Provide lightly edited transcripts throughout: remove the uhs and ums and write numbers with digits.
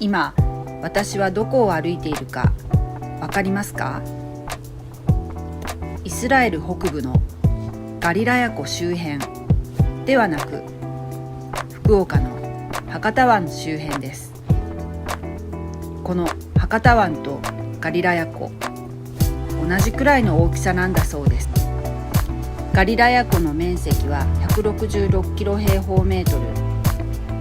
今、私はどこを歩いているかわかりますか？イスラエル北部のガリラヤ湖周辺ではなく、福岡の博多湾周辺です。この博多湾とガリラヤ湖、同じくらいの大きさなんだそうです。ガリラヤ湖の面積は166キロ平方メートル、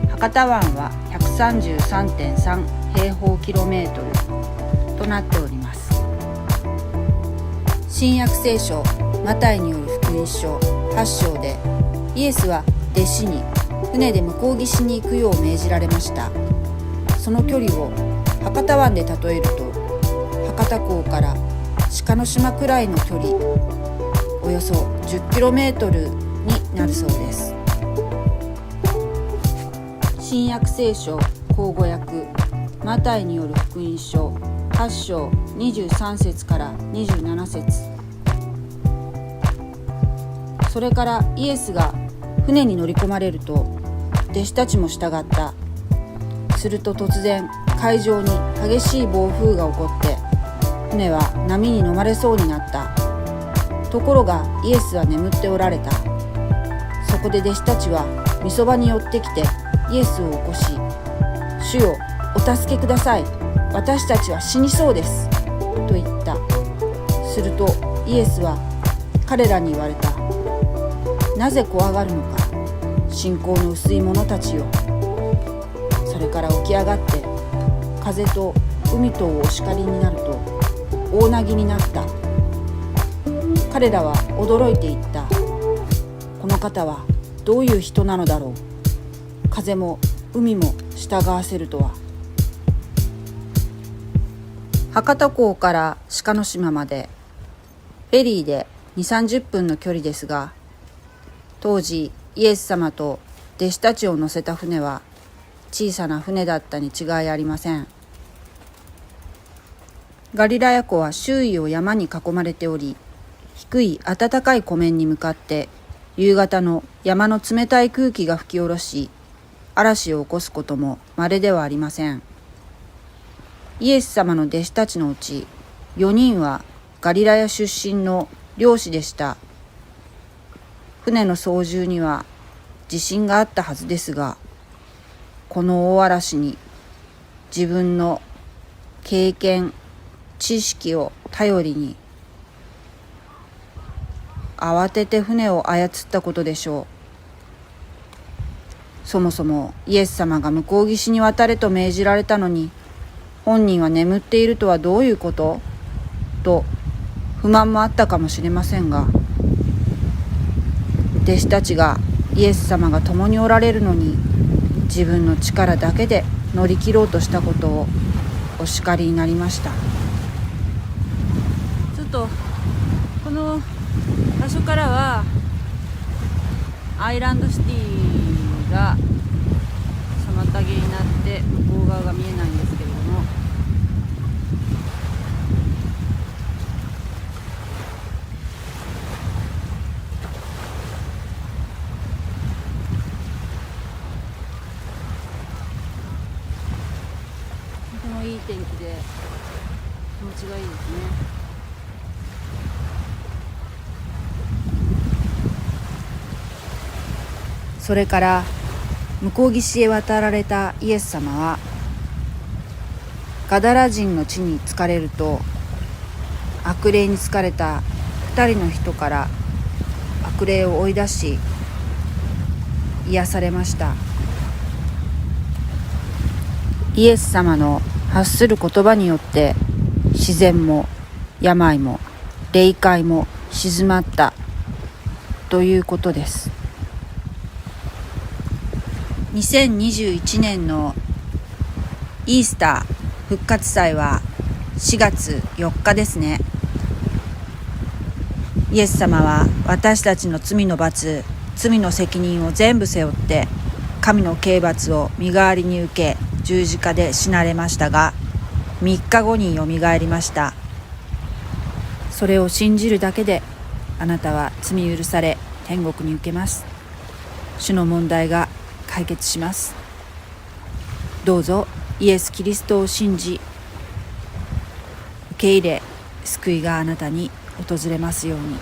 博多湾は 133.3 平方キロメートルとなっております。新約聖書マタイによる福音書8章で、イエスは弟子に船で向こう岸に行くよう命じられました。その距離を博多湾で例えると、博多港から鹿の島くらいの距離、およそ 10km になるそうです。新約聖書口語訳マタイによる福音書8章23節から27節。それからイエスが船に乗り込まれると、弟子たちも従った。すると突然海上に激しい暴風が起こって、船は波に飲まれそうになった。ところがイエスは眠っておられた。そこで弟子たちは御場に寄ってきてイエスを起こし、主よ、お助けください。私たちは死にそうです。と言った。するとイエスは彼らに言われた。なぜ怖がるのか、信仰の薄い者たちよ。それから起き上がって、風と海とをお叱りになると、大なぎになった。彼らは驚いていった。この方はどういう人なのだろう。風も海も従わせるとは。博多港から鹿の島までフェリーで 2,30 分の距離ですが、当時イエス様と弟子たちを乗せた船は小さな船だったに違いありません。ガリラヤ湖は周囲を山に囲まれており、低い暖かい湖面に向かって夕方の山の冷たい空気が吹き下ろし、嵐を起こすことも稀ではありません。イエス様の弟子たちのうち4人はガリラヤ出身の漁師でした。船の操縦には自信があったはずですが、この大嵐に自分の経験、知識を頼りに慌てて船を操ったことでしょう。そもそもイエス様が向こう岸に渡れと命じられたのに、本人は眠っているとはどういうことと不満もあったかもしれませんが、弟子たちがイエス様が共におられるのに自分の力だけで乗り切ろうとしたことをお叱りになりました。ちょっとこの場所からはアイランドシティが妨げになって向こう側が見えないんですけれども、とてもいい天気で気持ちがいいですね。それから向こう岸へ渡られたイエス様は、ガダラ人の地に着かれると、悪霊に疲れた2人の人から悪霊を追い出し癒されました。イエス様の発する言葉によって自然も病も霊界も静まったということです。2021年のイースター復活祭は4月4日ですね。イエス様は私たちの罪の罰、罪の責任を全部背負って神の刑罰を身代わりに受け、十字架で死なれましたが、3日後によみがえりました。それを信じるだけであなたは罪許され天国に行けます。主の問題が解決します。どうぞイエス・キリストを信じ受け入れ、救いがあなたに訪れますように。